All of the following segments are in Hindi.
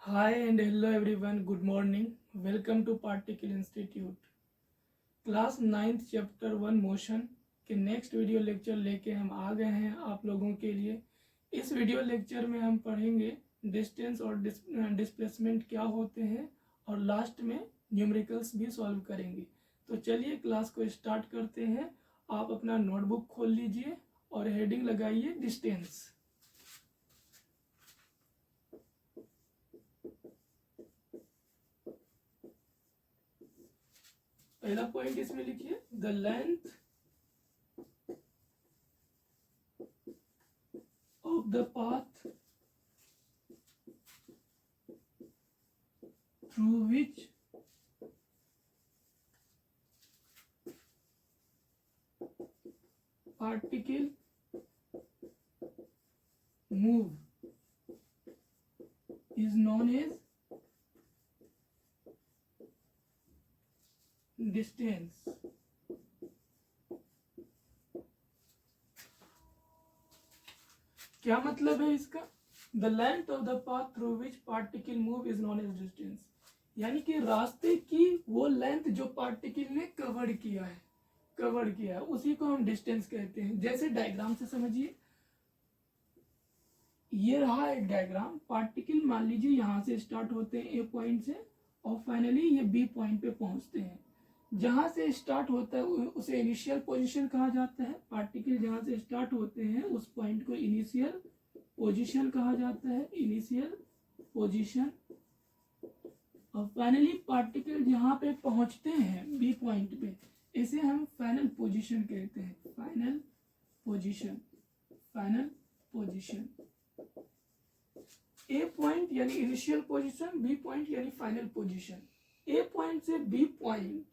Hi and hello everyone, good morning. Welcome to Particle Institute. Class 9th chapter 1 motion के नेक्स्ट वीडियो लेक्चर लेके हम आ गए हैं आप लोगों के लिए। इस वीडियो लेक्चर में हम पढ़ेंगे डिस्टेंस और डिस्प्लेसमेंट क्या होते हैं और लास्ट में न्यूमेरिकल्स भी सॉल्व करेंगे। तो चलिए क्लास को स्टार्ट करते हैं। आप अपना नोटबुक खोल लीजिए और हेडिंग लगाइए डिस्टेंस। पहला पॉइंट इसमें लिखिए, the length of the path through which particle move is known as distance. क्या मतलब है इसका? The length of the path through which particle move is known as distance, यानी कि रास्ते की वो लेंथ जो पार्टिकल ने कवर किया है उसी को हम डिस्टेंस कहते हैं। जैसे डायग्राम से समझिए, ये रहा एक डायग्राम। पार्टिकल मान लीजिए यहाँ से स्टार्ट होते हैं ए पॉइंट से और फाइनली ये बी पॉइंट पे पहुंचते हैं। जहां से स्टार्ट होता है उसे इनिशियल पोजीशन कहा जाता है। पार्टिकल जहां से स्टार्ट होते हैं उस पॉइंट को इनिशियल पोजीशन कहा जाता है, इनिशियल पोजीशन। और फाइनली पार्टिकल जहां पे पहुंचते हैं बी पॉइंट पे, इसे हम फाइनल पोजीशन कहते हैं। Final position, final position. A point यानी इनिशियल पोजीशन, बी पॉइंट यानी फाइनल पोजीशन। ए पॉइंट से बी पॉइंट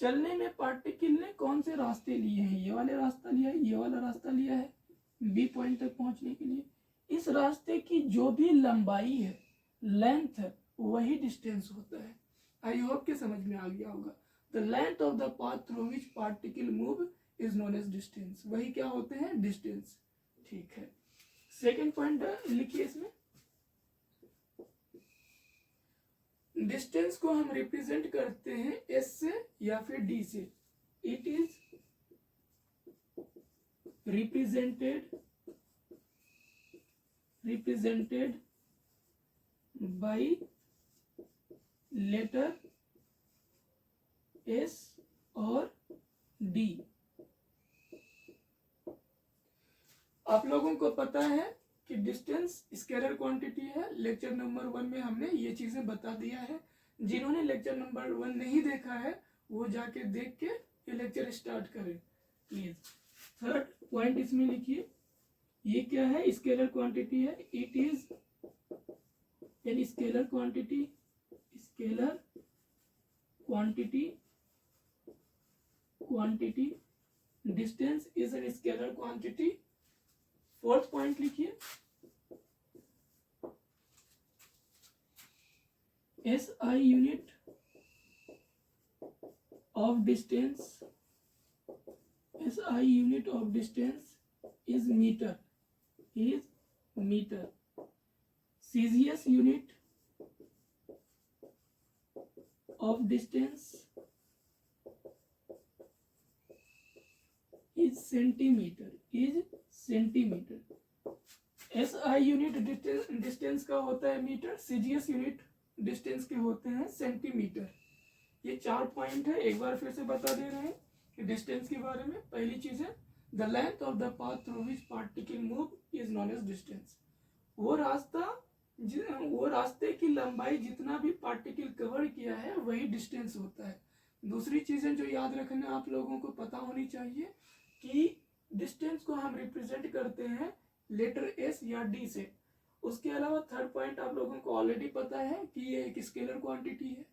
चलने में पार्टिकल ने कौन से रास्ते लिए हैं? ये वाले रास्ता लिया है, ये वाला रास्ता लिया है बी पॉइंट तक पहुंचने के लिए। इस रास्ते की जो भी लंबाई है, लेंथ है, वही डिस्टेंस होता है। आई होप के समझ में आ गया होगा। The length of the path through which particle move is known as distance. वही क्या होते हैं? डिस्टेंस। ठीक है, सेकेंड पॉइंट लिखिए इसमें। डिस्टेंस को हम रिप्रेजेंट करते हैं एस से या फिर डी से। It is represented by letter S और डी। आप लोगों को पता है कि डिस्टेंस स्केलर क्वांटिटी है। लेक्चर नंबर 1 में हमने ये चीजें बता दिया है। जिन्होंने लेक्चर नंबर 1 नहीं देखा है वो जाके देख के ये लेक्चर स्टार्ट करें प्लीज। थर्ड पॉइंट इसमें लिखिए, ये क्या है? स्केलर क्वांटिटी है। इट इज यानी scalar quantity, scalar quantity, quantity. Distance is an scalar quantity. Fourth point लिखिए, SI unit of distance, SI unit of distance is metre, is metre. CGS unit of distance is centimetre, is centimetre. SI unit distance का होता है मीटर, CGS यूनिट डिस्टेंस के होते हैं सेंटीमीटर। ये 4 पॉइंट है, एक बार फिर से बता दे रहे हैं कि डिस्टेंस के बारे में। पहली चीज है the length of the path through which particle move is known as distance. वो रास्ते की लंबाई जितना भी पार्टिकल कवर किया है वही डिस्टेंस होता है। दूसरी चीजें जो याद रखना आप लोगों को पता होनी चाहिए कि डिस्टेंस को हम रिप्रेजेंट करते हैं लेटर एस या डी से। उसके अलावा थर्ड पॉइंट आप लोगों को ऑलरेडी पता है कि ये एक स्केलर क्वांटिटी है।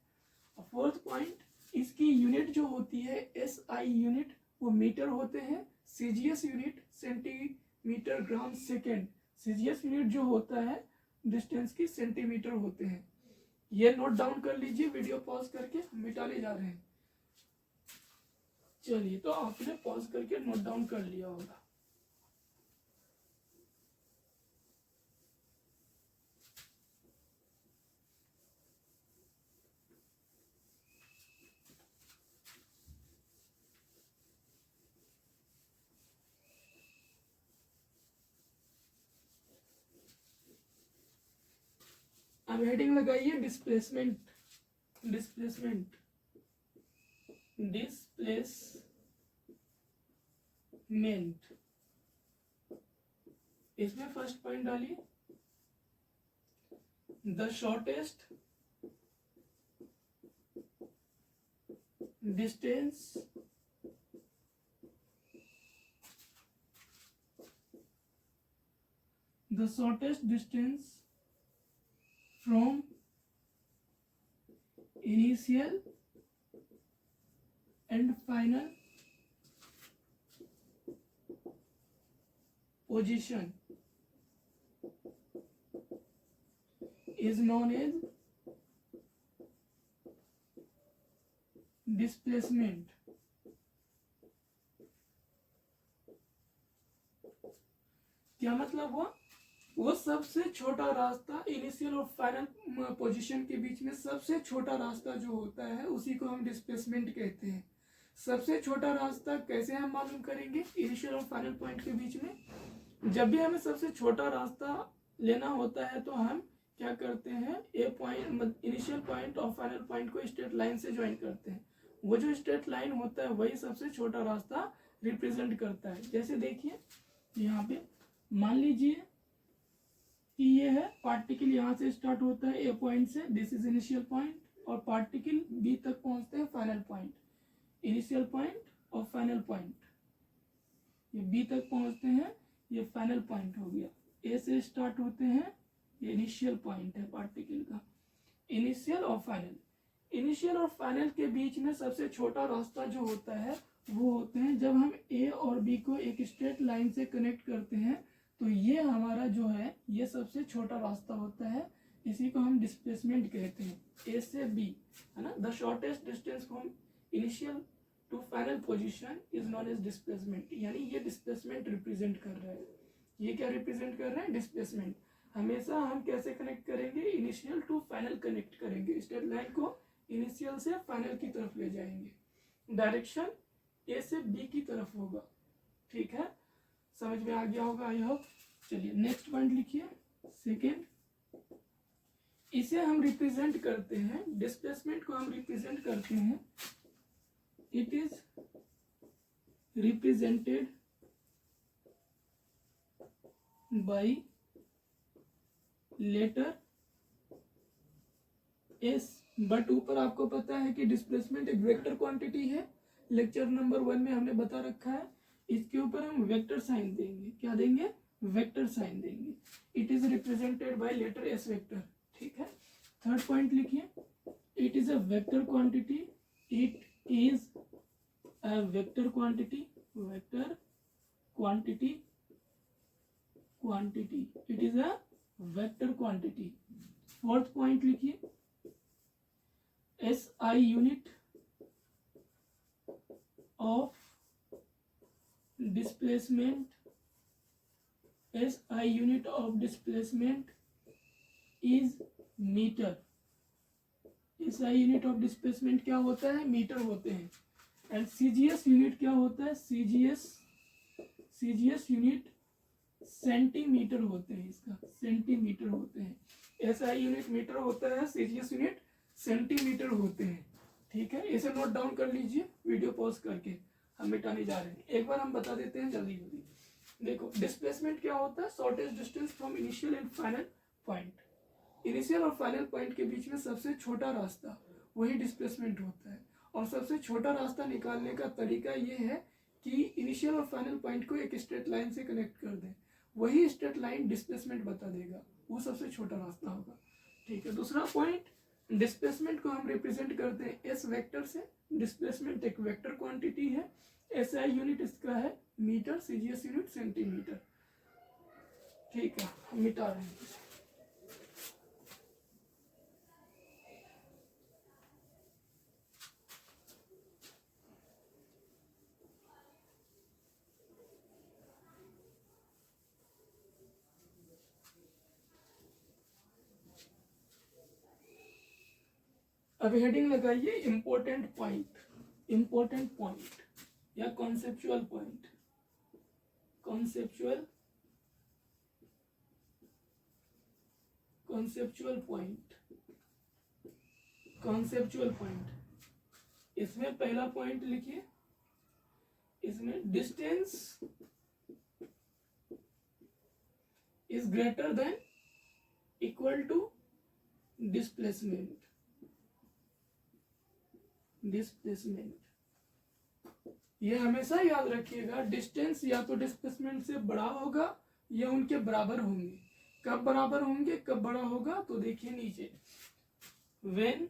फोर्थ पॉइंट, इसकी यूनिट जो होती है SI यूनिट वो मीटर होते हैं, CGS unit centimetre gram second. CGS unit जो होता है डिस्टेंस की सेंटीमीटर होते हैं। ये नोट डाउन कर लीजिए, वीडियो पॉज करके हम मिटाने जा रहे हैं। चलिए, तो आपने पॉज करके नोट डाउन कर लिया होगा। अब हेडिंग लगाइए डिस्प्लेसमेंट, डिस्प्लेसमेंट, डिस्प्लेसमेंट। इसमें फर्स्ट पॉइंट डालिए, the shortest distance from initial and final position is known as displacement। क्या मतलब हुआ? वो सबसे छोटा रास्ता इनिशियल और फाइनल पोजीशन के बीच में सबसे छोटा रास्ता जो होता है उसी को हम डिस्प्लेसमेंट कहते हैं। सबसे छोटा रास्ता कैसे हम मालूम करेंगे? इनिशियल और फाइनल पॉइंट के बीच में जब भी हमें सबसे छोटा रास्ता लेना होता है तो हम क्या करते हैं, ए पॉइंट इनिशियल पॉइंट और फाइनल पॉइंट को स्ट्रेट लाइन से ज्वाइन करते हैं। वो जो स्ट्रेट लाइन होता है वही सबसे छोटा रास्ता रिप्रेजेंट करता है। जैसे देखिए यहाँ पे मान लीजिए कि ये है पार्टिकल, यहाँ से स्टार्ट होता है ए पॉइंट से, दिस इज इनिशियल पॉइंट, और पार्टिकल बी तक पहुंचते हैं फाइनल पॉइंट। इनिशियल पॉइंट और फाइनल पॉइंट, ये बी तक पहुंचते हैं, ये फाइनल पॉइंट हो गया। ए से स्टार्ट होते हैं, ये इनिशियल पॉइंट है पार्टिकल का। इनिशियल और फाइनल, इनिशियल और फाइनल के बीच में सबसे छोटा रास्ता जो होता है वो होते हैं जब हम ए और बी को एक स्ट्रेट लाइन से कनेक्ट करते हैं, तो ये हमारा जो है ये सबसे छोटा रास्ता होता है, इसी को हम डिस्प्लेसमेंट कहते हैं। ए से बी है ना, the shortest distance from initial to final position is known as displacement, यानी ये डिस्प्लेसमेंट रिप्रेजेंट कर रहा है। ये क्या रिप्रेजेंट कर रहा है? डिस्प्लेसमेंट। हमेशा हम कैसे कनेक्ट करेंगे? इनिशियल टू फाइनल कनेक्ट करेंगे, स्ट्रेट लाइन को इनिशियल से फाइनल की तरफ ले जाएंगे। डायरेक्शन ए से बी की तरफ होगा। ठीक है, समझ में आ गया होगा आई होप। चलिए नेक्स्ट पॉइंट लिखिए, सेकेंड। इसे हम रिप्रेजेंट करते हैं, डिस्प्लेसमेंट को हम रिप्रेजेंट करते हैं, it is represented by letter S. But ऊपर आपको पता है कि डिस्प्लेसमेंट एक वेक्टर क्वांटिटी है, लेक्चर नंबर 1 में हमने बता रखा है। इसके ऊपर हम वेक्टर साइन देंगे, क्या देंगे? वेक्टर साइन देंगे। It is represented by letter S vector. ठीक है, थर्ड पॉइंट लिखिए, it is a vector quantity, it is a vector quantity, vector quantity, quantity, it is a vector quantity. Fourth point लिखिए, SI unit of displacement, SI unit of displacement is metre. SI unit of displacement क्या होता है? मीटर होते हैं। एंड CGS यूनिट क्या होता है? CGS यूनिट सेंटीमीटर होते हैं, इसका सेंटीमीटर होते हैं। SI यूनिट मीटर होता है, CGS यूनिट सेंटीमीटर होते हैं। ठीक है, इसे नोट डाउन कर लीजिए, वीडियो पॉज करके हम मिटाने जा रहे हैं। एक बार हम बता देते हैं जल्दी जल्दी। देखो डिस्प्लेसमेंट क्या होता है? Shortest distance from initial and final point. Initial और फाइनल पॉइंट के बीच में सबसे छोटा रास्ता, वही डिस्प्लेसमेंट होता है। और सबसे छोटा रास्ता निकालने का तरीका ये है कि इनिशियल और फाइनल पॉइंट को एक स्ट्रेट लाइन से कनेक्ट कर दें, वही स्ट्रेट लाइन डिस्प्लेसमेंट बता देगा, वो सबसे छोटा रास्ता होगा। ठीक है, दूसरा पॉइंट, डिस्प्लेसमेंट को हम रिप्रेजेंट करते हैं एस वेक्टर से। डिस्प्लेसमेंट एक वेक्टर क्वांटिटी है, SI यूनिट इसका है मीटर, CGS यूनिट सेंटीमीटर। ठीक है, हम मिटा रहे हैं। अब हेडिंग लगाइए इंपॉर्टेंट पॉइंट, इंपॉर्टेंट पॉइंट या conceptual point, conceptual point, conceptual point. इसमें पहला पॉइंट लिखिए, इसमें distance is greater than equal to displacement, displacement. ये हमेशा याद रखिएगा, डिस्टेंस या तो डिस्प्लेसमेंट से बड़ा होगा या उनके बराबर होंगे। कब बराबर होंगे, कब बड़ा होगा, तो देखिए नीचे, when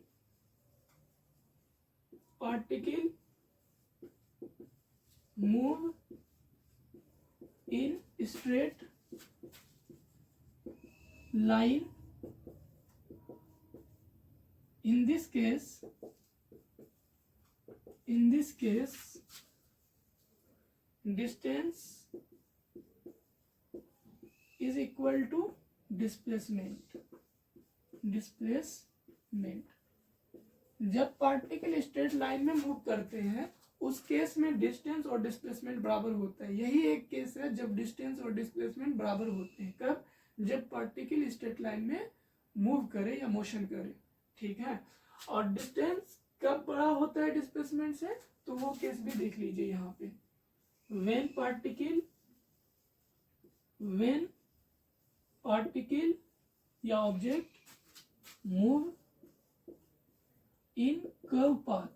particle move in straight line, in this case distance is equal to displacement, जब पार्टिकल स्ट्रेट लाइन में मूव करते हैं उस केस में डिस्टेंस और डिस्प्लेसमेंट बराबर होता है। यही एक केस है जब डिस्टेंस और डिस्प्लेसमेंट बराबर होते हैं। कब, जब पार्टिकल स्ट्रेट लाइन में मूव करे या मोशन करे, ठीक है। और डिस्टेंस कब बड़ा होता है डिस्प्लेसमेंट से, तो वो केस भी देख लीजिए यहाँ पे, व्हेन पार्टिकल या object move in curve path,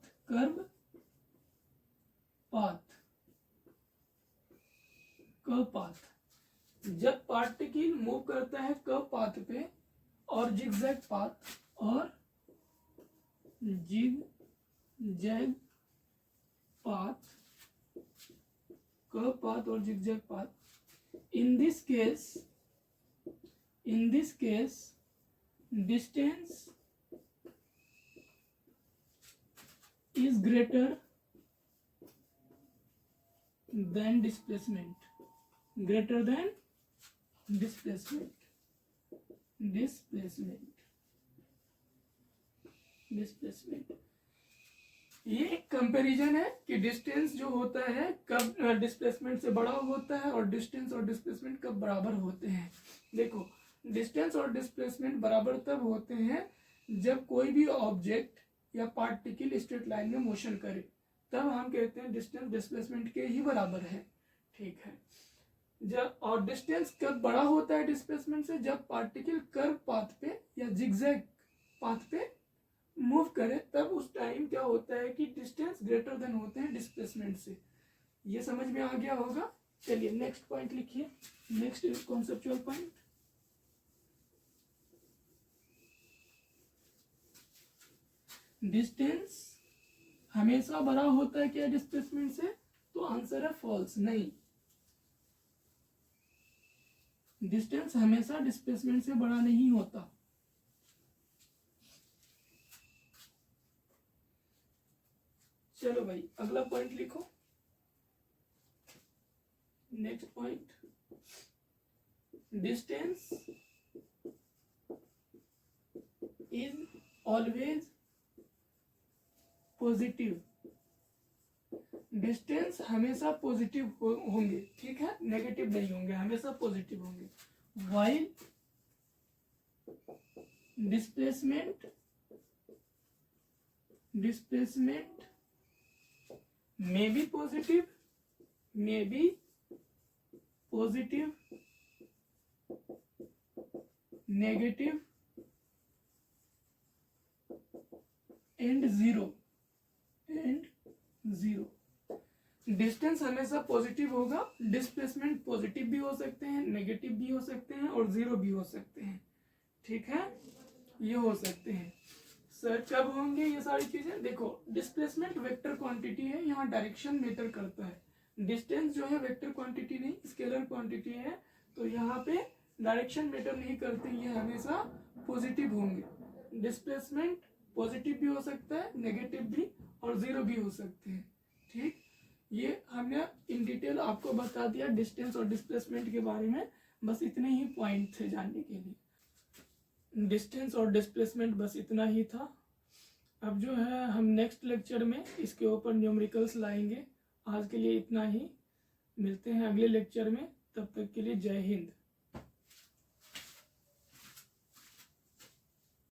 जब पार्टिकल मूव करता है कर्व पाथ पे और जिगजैग पाथ और जिगजैग पाथ, कर्व पाथ और zigzag path, in this case distance is greater than displacement, displacement. ये एक कंपैरिजन है कि डिस्टेंस जो होता है कब डिस्प्लेसमेंट से बड़ा होता है और डिस्टेंस और डिस्प्लेसमेंट कब बराबर होते हैं। देखो, डिस्टेंस और डिस्प्लेसमेंट बराबर तब होते हैं जब कोई भी ऑब्जेक्ट या पार्टिकल स्ट्रेट लाइन में मोशन करे, तब हम कहते हैं डिस्टेंस डिस्प्लेसमेंट के ही बराबर है, ठीक है। जब, और डिस्टेंस कब बड़ा होता है डिस्प्लेसमेंट से, जब पार्टिकल कर्व पाथ पे या जिगजैग पाथ पे मूव करे, तब उस टाइम क्या होता है कि डिस्टेंस ग्रेटर देन होते हैं डिस्प्लेसमेंट से। ये समझ में आ गया होगा। चलिए नेक्स्ट पॉइंट लिखिए, नेक्स्ट कॉन्सेप्चुअल पॉइंट, डिस्टेंस हमेशा बड़ा होता है क्या डिस्प्लेसमेंट से, तो आंसर है फॉल्स, नहीं। डिस्टेंस हमेशा डिस्प्लेसमेंट से बड़ा नहीं होता। चलो भाई अगला पॉइंट लिखो, next point, distance is always positive, distance हमेशा पॉजिटिव होंगे, ठीक है, नेगेटिव नहीं होंगे, हमेशा पॉजिटिव होंगे। While displacement may be positive, negative and zero। Distance हमेशा पॉजिटिव होगा, डिस्प्लेसमेंट पॉजिटिव भी हो सकते हैं, नेगेटिव भी हो सकते हैं और जीरो भी हो सकते हैं, ठीक है, ये हो सकते हैं। सर कब होंगे ये सारी चीजें, देखो डिस्प्लेसमेंट वेक्टर क्वांटिटी है, यहाँ डायरेक्शन मैटर करता है। डिस्टेंस जो है वेक्टर क्वांटिटी नहीं, स्केलर क्वांटिटी है, तो यहाँ पे डायरेक्शन मैटर नहीं करते, ये हमेशा पॉजिटिव होंगे। डिस्प्लेसमेंट पॉजिटिव भी हो सकता है, नेगेटिव भी और जीरो भी हो सकते हैं, ठीक। ये हमने इन डिटेल आपको बता दिया डिस्टेंस और डिस्प्लेसमेंट के बारे में, बस इतने ही पॉइंट थे जानने के लिए। डिस्टेंस और डिस्प्लेसमेंट बस इतना ही था। अब जो है हम नेक्स्ट लेक्चर में इसके ऊपर न्यूमेरिकल्स लाएंगे। आज के लिए इतना ही, मिलते हैं अगले लेक्चर में, तब तक के लिए जय हिंद।